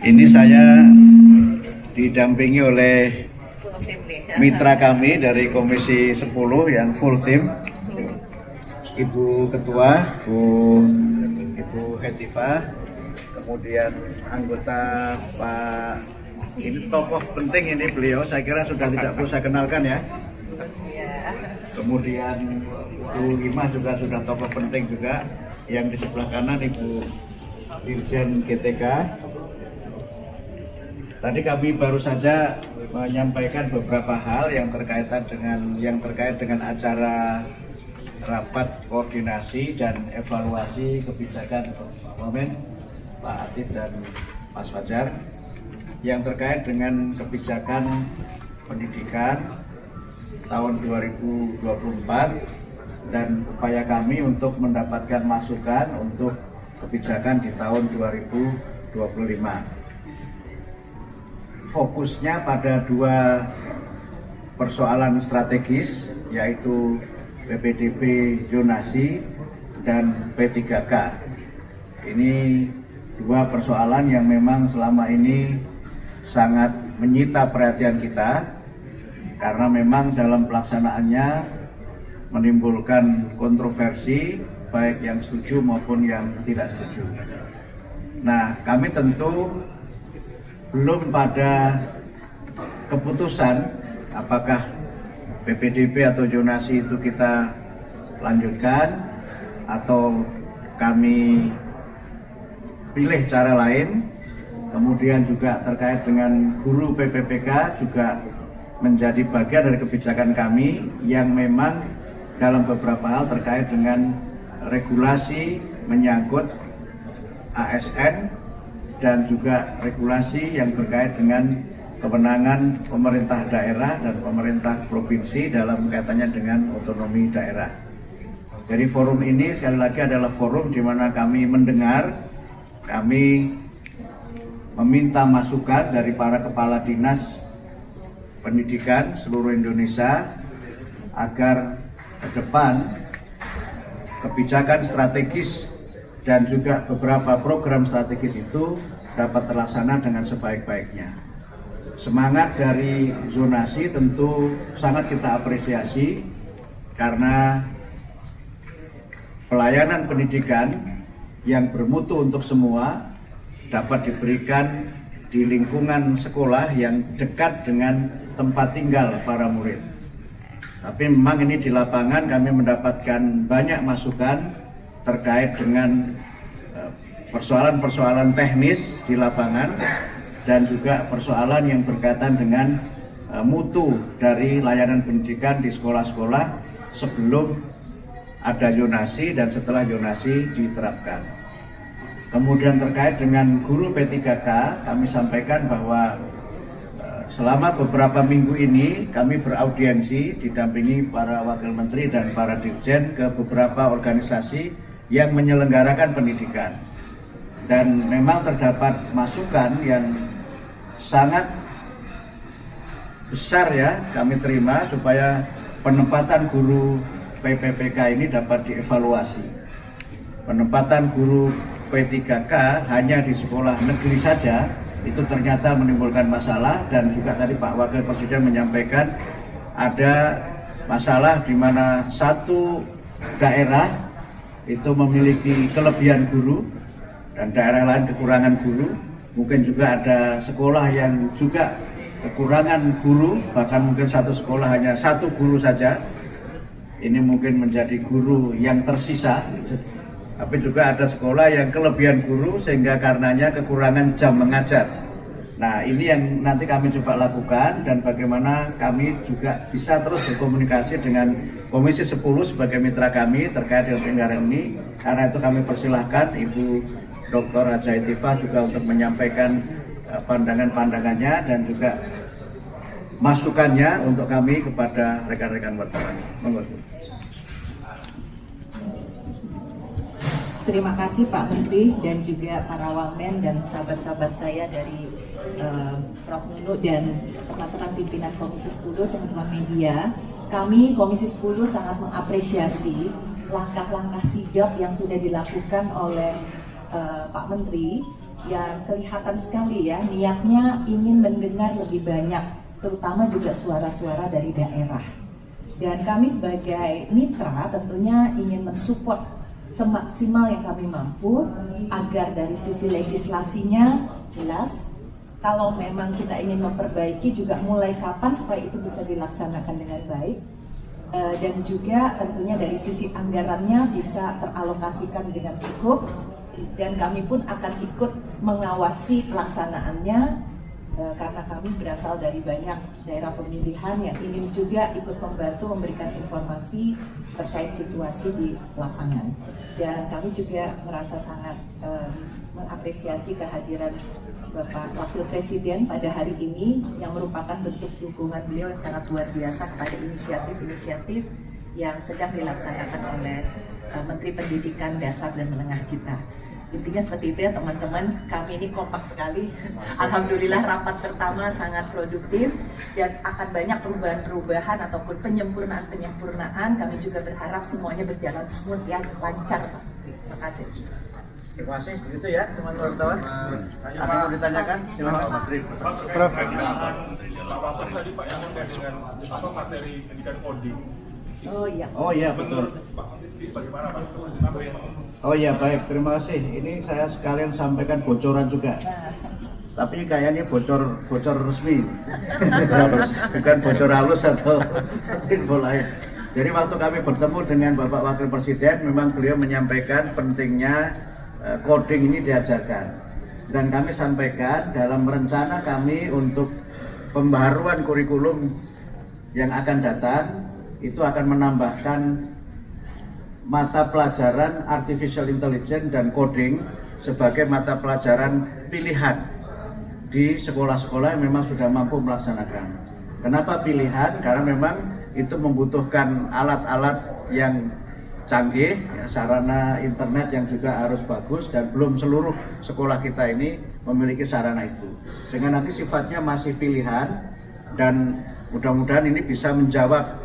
Ini saya didampingi oleh mitra kami dari Komisi 10 yang full tim, Ibu Ketua, Ibu Hetifah, kemudian anggota Pak, ini tokoh penting ini beliau, saya kira sudah tidak perlu saya kenalkan ya. Kemudian Ibu Limah juga sudah tokoh penting juga, yang di sebelah kanan Ibu Dirjen GTK. Tadi kami baru saja menyampaikan beberapa hal yang terkait dengan acara rapat koordinasi dan evaluasi kebijakan Wamen, Pak Atif dan Mas Fajar, yang terkait dengan kebijakan pendidikan tahun 2024 dan upaya kami untuk mendapatkan masukan untuk kebijakan di tahun 2025. Fokusnya pada dua persoalan strategis, yaitu PPDB zonasi dan P3K. Ini dua persoalan yang memang selama ini sangat menyita perhatian kita, karena memang dalam pelaksanaannya menimbulkan kontroversi, baik yang setuju maupun yang tidak setuju. Nah, kami tentu belum pada keputusan apakah PPDB atau zonasi itu kita lanjutkan atau kami pilih cara lain. Kemudian juga terkait dengan guru PPPK juga menjadi bagian dari kebijakan kami yang memang dalam beberapa hal terkait dengan regulasi menyangkut ASN dan juga regulasi yang berkait dengan kewenangan pemerintah daerah dan pemerintah provinsi dalam kaitannya dengan otonomi daerah. Jadi forum ini sekali lagi adalah forum di mana kami mendengar, kami meminta masukan dari para kepala dinas pendidikan seluruh Indonesia agar ke depan kebijakan strategis dan juga beberapa program strategis itu dapat terlaksana dengan sebaik-baiknya. Semangat dari zonasi tentu sangat kita apresiasi, karena pelayanan pendidikan yang bermutu untuk semua dapat diberikan di lingkungan sekolah yang dekat dengan tempat tinggal para murid. Tapi memang ini di lapangan kami mendapatkan banyak masukan terkait dengan persoalan-persoalan teknis di lapangan dan juga persoalan yang berkaitan dengan mutu dari layanan pendidikan di sekolah-sekolah sebelum ada zonasi dan setelah zonasi diterapkan. Kemudian terkait dengan guru P3K, kami sampaikan bahwa selama beberapa minggu ini kami beraudiensi didampingi para wakil menteri dan para dirjen ke beberapa organisasi yang menyelenggarakan pendidikan, dan memang terdapat masukan yang sangat besar ya kami terima supaya penempatan guru PPPK ini dapat dievaluasi. Penempatan guru P3K hanya di sekolah negeri saja itu ternyata menimbulkan masalah, dan juga tadi Pak Wakil Presiden menyampaikan ada masalah di mana satu daerah itu memiliki kelebihan guru dan daerah lain kekurangan guru. Mungkin juga ada sekolah yang juga kekurangan guru, bahkan mungkin satu sekolah hanya satu guru saja. Ini mungkin menjadi guru yang tersisa. Tapi juga ada sekolah yang kelebihan guru sehingga karenanya kekurangan jam mengajar. Nah, ini yang nanti kami coba lakukan, dan bagaimana kami juga bisa terus berkomunikasi dengan Komisi 10 sebagai mitra kami terkait dengan penyelenggaraan ini. Karena itu kami persilahkan Ibu Dr. Haja Hetifah juga untuk menyampaikan pandangan-pandangannya dan juga masukannya untuk kami kepada rekan-rekan wartawan. Monggo. Terima kasih Pak Menteri dan juga para wamen dan sahabat-sahabat saya dari Prof. Nunu dan teman-teman pimpinan Komisi 10, teman-teman media. Kami Komisi 10 sangat mengapresiasi langkah-langkah sigap yang sudah dilakukan oleh Pak Menteri yang kelihatan sekali ya niatnya ingin mendengar lebih banyak, terutama juga suara-suara dari daerah. Dan kami sebagai mitra tentunya ingin mensupport semaksimal yang kami mampu agar dari sisi legislasinya jelas. Kalau memang kita ingin memperbaiki juga mulai kapan supaya itu bisa dilaksanakan dengan baik. Dan juga tentunya dari sisi anggarannya bisa teralokasikan dengan cukup, dan kami pun akan ikut mengawasi pelaksanaannya karena kami berasal dari banyak daerah pemilihan yang ingin juga ikut membantu memberikan informasi terkait situasi di lapangan. Dan kami juga merasa sangat mengapresiasi kehadiran Bapak Wakil Presiden pada hari ini yang merupakan bentuk dukungan beliau yang sangat luar biasa kepada inisiatif-inisiatif yang sedang dilaksanakan oleh Menteri Pendidikan Dasar dan Menengah kita. Intinya seperti itu ya teman-teman, kami ini kompak sekali. Alhamdulillah rapat pertama sangat produktif dan akan banyak perubahan-perubahan ataupun penyempurnaan-penyempurnaan. Kami juga berharap semuanya berjalan smooth ya, lancar. Terima kasih. Terima kasih, begitu ya teman-teman wartawan. Ada yang mau ditanyakan? Silakan Pak Menteri. Prof. Apa tadi Pak yang dengan apa materi pendidikan coding? Oh iya betul. Bagaimana Pak? Oh iya baik, terima kasih. Ini saya sekalian sampaikan bocoran juga. Tapi kayaknya bocor resmi. Bukan bocor halus atau info lain. Jadi waktu kami bertemu dengan Bapak Wakil Presiden, memang beliau menyampaikan pentingnya coding ini diajarkan. Dan kami sampaikan dalam rencana kami untuk pembaharuan kurikulum yang akan datang, itu akan menambahkan mata pelajaran Artificial Intelligence dan Coding sebagai mata pelajaran pilihan di sekolah-sekolah yang memang sudah mampu melaksanakan. Kenapa pilihan? Karena memang itu membutuhkan alat-alat yang canggih, ya, sarana internet yang juga harus bagus, dan belum seluruh sekolah kita ini memiliki sarana itu. Dengan nanti sifatnya masih pilihan, dan mudah-mudahan ini bisa menjawab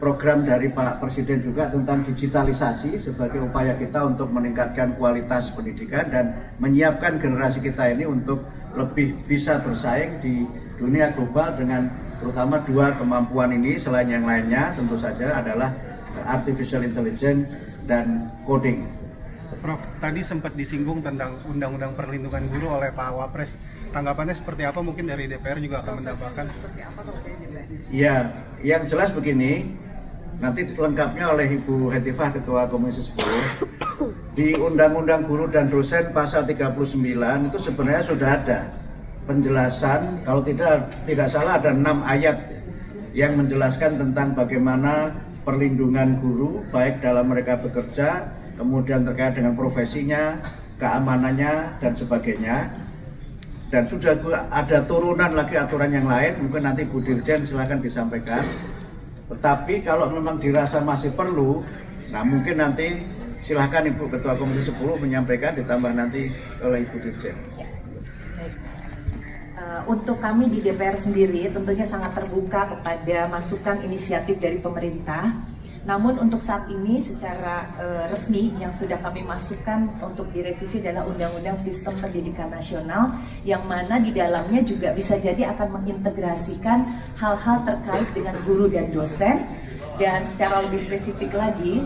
program dari Pak Presiden juga tentang digitalisasi sebagai upaya kita untuk meningkatkan kualitas pendidikan dan menyiapkan generasi kita ini untuk lebih bisa bersaing di dunia global dengan terutama dua kemampuan ini. Selain yang lainnya tentu saja adalah Artificial Intelligence dan Coding. Prof, tadi sempat disinggung tentang Undang-Undang Perlindungan Guru oleh Pak Wapres. Tanggapannya seperti apa? Mungkin dari DPR juga akan menambahkan. Ya, yang jelas begini, nanti lengkapnya oleh Ibu Hetifah, Ketua Komisi 10. Di Undang-Undang Guru dan Dosen pasal 39 itu sebenarnya sudah ada penjelasan, kalau tidak salah ada 6 ayat yang menjelaskan tentang bagaimana perlindungan guru baik dalam mereka bekerja, kemudian terkait dengan profesinya, keamanannya dan sebagainya. Dan sudah ada turunan lagi aturan yang lain, mungkin nanti Bu Dirjen silakan disampaikan. Tetapi kalau memang dirasa masih perlu, nah mungkin nanti silakan Ibu Ketua Komisi 10 menyampaikan, ditambah nanti oleh Ibu Dirjen. Untuk kami di DPR sendiri tentunya sangat terbuka kepada masukan inisiatif dari pemerintah. Namun untuk saat ini secara resmi yang sudah kami masukkan untuk direvisi adalah Undang-Undang Sistem Pendidikan Nasional, yang mana di dalamnya juga bisa jadi akan mengintegrasikan hal-hal terkait dengan guru dan dosen. Dan secara lebih spesifik lagi,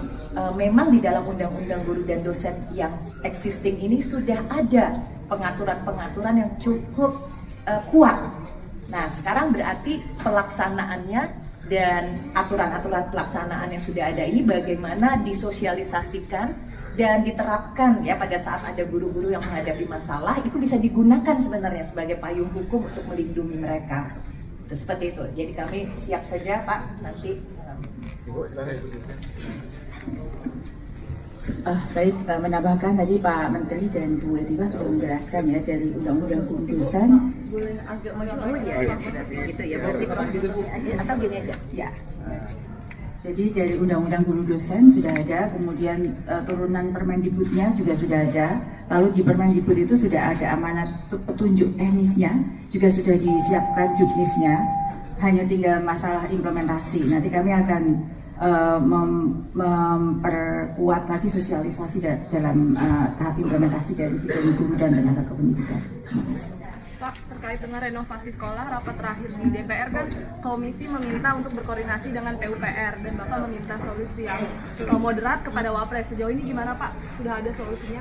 memang di dalam Undang-Undang Guru dan Dosen yang existing ini sudah ada pengaturan-pengaturan yang cukup kuat. Nah, sekarang berarti pelaksanaannya dan aturan-aturan pelaksanaan yang sudah ada ini bagaimana disosialisasikan dan diterapkan ya pada saat ada guru-guru yang menghadapi masalah, itu bisa digunakan sebenarnya sebagai payung hukum untuk melindungi mereka. Seperti itu. Jadi kami siap saja Pak nanti. Baik, menambahkan tadi Pak Menteri dan Bu Hetifah sudah menjelaskan ya dari Undang-Undang Guru Dosen. Boleh agak maju ya, gitu ya, berarti atau gini aja. Ya. Jadi dari Undang-Undang Guru Dosen sudah ada, kemudian turunan Permendikbudnya juga sudah ada. Lalu di Permendikbud itu sudah ada amanat petunjuk teknisnya, juga sudah disiapkan juknisnya. Hanya tinggal masalah implementasi. Nanti kami akan memperkuat lagi sosialisasi dalam tahap implementasi dari Ditjen Guru dan Tenaga Kependidikan. Terima kasih. Pak, terkait dengan renovasi sekolah, rapat terakhir di DPR kan komisi meminta untuk berkoordinasi dengan PUPR dan Bapak meminta solusi yang moderat kepada Wapres. Sejauh ini gimana Pak? Sudah ada solusinya?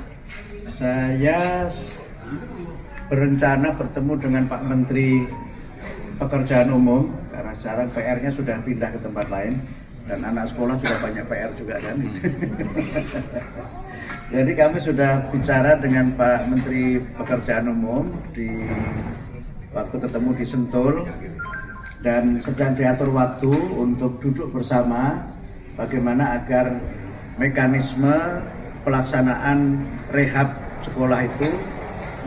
Saya berencana bertemu dengan Pak Menteri Pekerjaan Umum karena sekarang PR-nya sudah pindah ke tempat lain dan anak sekolah juga banyak PR juga kan. Jadi kami sudah bicara dengan Pak Menteri Pekerjaan Umum di waktu ketemu di Sentul dan sedang diatur waktu untuk duduk bersama bagaimana agar mekanisme pelaksanaan rehab sekolah itu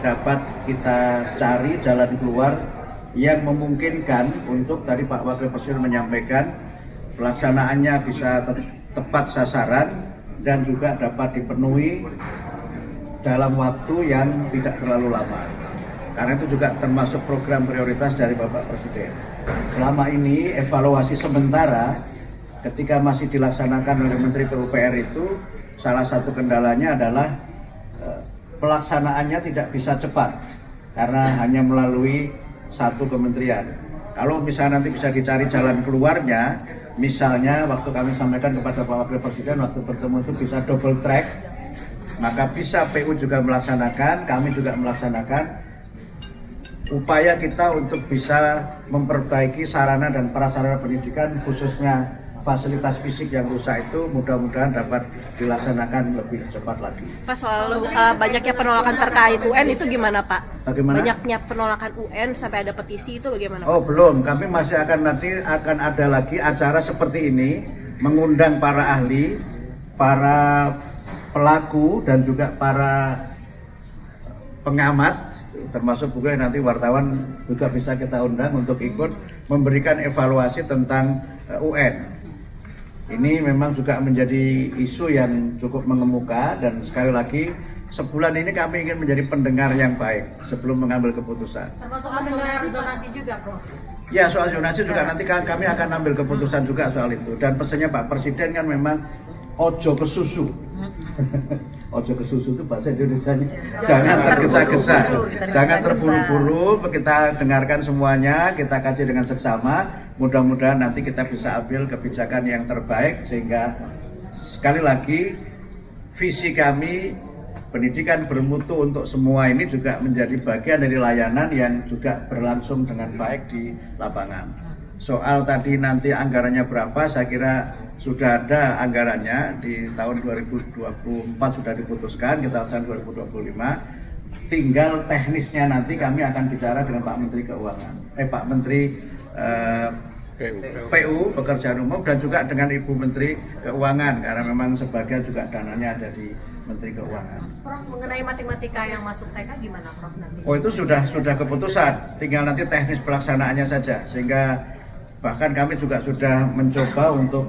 dapat kita cari jalan keluar yang memungkinkan untuk tadi Pak Wakil Presiden menyampaikan pelaksanaannya bisa tepat sasaran dan juga dapat dipenuhi dalam waktu yang tidak terlalu lama. Karena itu juga termasuk program prioritas dari Bapak Presiden. Selama ini evaluasi sementara ketika masih dilaksanakan oleh Menteri PUPR itu salah satu kendalanya adalah pelaksanaannya tidak bisa cepat karena hanya melalui satu kementerian. Kalau misalnya nanti bisa dicari jalan keluarnya, misalnya waktu kami sampaikan kepada Pak Wakil Presiden waktu bertemu itu bisa double track, maka bisa PU juga melaksanakan, kami juga melaksanakan. Upaya kita untuk bisa memperbaiki sarana dan prasarana pendidikan khususnya fasilitas fisik yang rusak itu mudah-mudahan dapat dilaksanakan lebih cepat lagi. Pak, soal banyaknya penolakan terkait UN itu gimana Pak? Bagaimana? Banyaknya penolakan UN sampai ada petisi itu bagaimana Pak? Oh belum, kami masih akan ada lagi acara seperti ini, mengundang para ahli, para pelaku dan juga para pengamat, termasuk juga nanti wartawan juga bisa kita undang untuk ikut memberikan evaluasi tentang UN. Ini memang juga menjadi isu yang cukup mengemuka dan sekali lagi sebulan ini kami ingin menjadi pendengar yang baik sebelum mengambil keputusan. Termasuk mendengar zonasi juga, Prof? Ya, soal zonasi juga nanti kami akan ambil keputusan juga soal itu. Dan pesannya Pak Presiden kan memang ojo ke susu. Ojo ke susu itu bahasa Indonesianya. Jangan tergesa-gesa, jangan terburu-buru. Kita dengarkan semuanya, kita kaji dengan seksama. Mudah-mudahan nanti kita bisa ambil kebijakan yang terbaik sehingga sekali lagi visi kami pendidikan bermutu untuk semua ini juga menjadi bagian dari layanan yang juga berlangsung dengan baik di lapangan. Soal tadi nanti anggarannya berapa, saya kira sudah ada anggarannya di tahun 2024 sudah diputuskan, kita tahun 2025. Tinggal teknisnya nanti kami akan bicara dengan Pak Menteri Keuangan, Pak Menteri PU Pekerjaan Umum dan juga dengan Ibu Menteri Keuangan karena memang sebagian juga dananya ada di Menteri Keuangan. Prof, mengenai matematika yang masuk TK gimana Prof nanti? Oh itu sudah keputusan, tinggal nanti teknis pelaksanaannya saja sehingga bahkan kami juga sudah mencoba untuk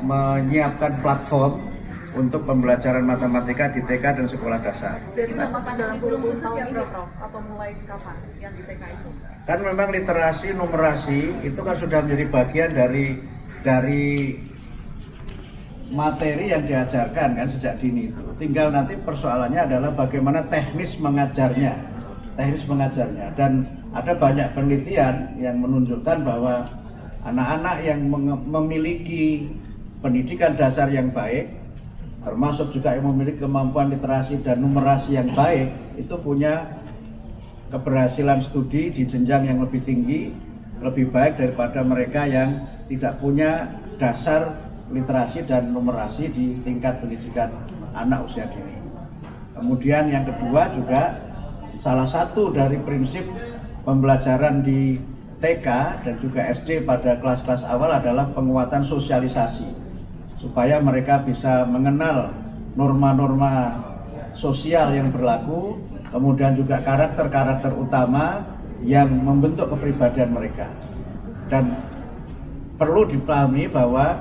menyiapkan platform untuk pembelajaran matematika di TK dan sekolah dasar. Dari masa dalam kurun tahun ini Prof atau mulai kapan yang di TK itu? Kan memang literasi numerasi itu kan sudah menjadi bagian dari materi yang diajarkan kan sejak dini itu. Tinggal nanti persoalannya adalah bagaimana teknis mengajarnya. Dan ada banyak penelitian yang menunjukkan bahwa anak-anak yang memiliki pendidikan dasar yang baik, termasuk juga yang memiliki kemampuan literasi dan numerasi yang baik, itu punya keberhasilan studi di jenjang yang lebih tinggi, lebih baik daripada mereka yang tidak punya dasar literasi dan numerasi di tingkat pendidikan anak usia dini. Kemudian yang kedua juga salah satu dari prinsip pembelajaran di TK dan juga SD pada kelas-kelas awal adalah penguatan sosialisasi supaya mereka bisa mengenal norma-norma sosial yang berlaku, kemudian juga karakter-karakter utama yang membentuk kepribadian mereka. Dan perlu dipahami bahwa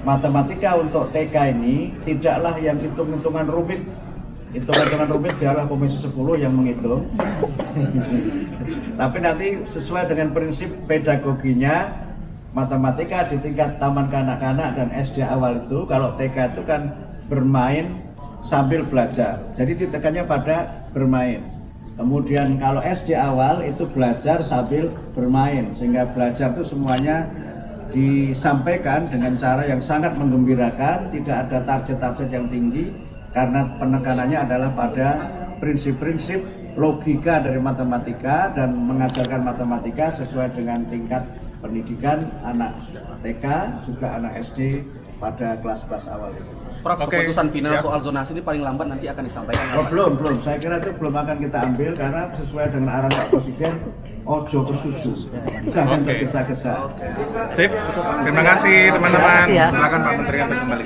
matematika untuk TK ini tidaklah yang hitung-hitungan rumit. Hitungan rumit biarlah Komisi 10 yang menghitung. Tapi nanti sesuai dengan prinsip pedagoginya, matematika di tingkat taman kanak-kanak dan SD awal itu, kalau TK itu kan bermain sambil belajar. Jadi ditekannya pada bermain. Kemudian kalau SD awal itu belajar sambil bermain, sehingga belajar itu semuanya disampaikan dengan cara yang sangat menggembirakan, tidak ada target-target yang tinggi, karena penekanannya adalah pada prinsip-prinsip logika dari matematika dan mengajarkan matematika sesuai dengan tingkat pendidikan anak TK juga anak SD pada kelas-kelas awal itu. Prof, keputusan final soal zonasi ini paling lambat nanti akan disampaikan. Oh, belum. Saya kira itu belum akan kita ambil karena sesuai dengan arahan Pak Presiden, ojo kesusu, jangan tergesa-gesa. Sip, terima kasih teman-teman. Terima kasih ya. Silakan Pak Menteri untuk kembali.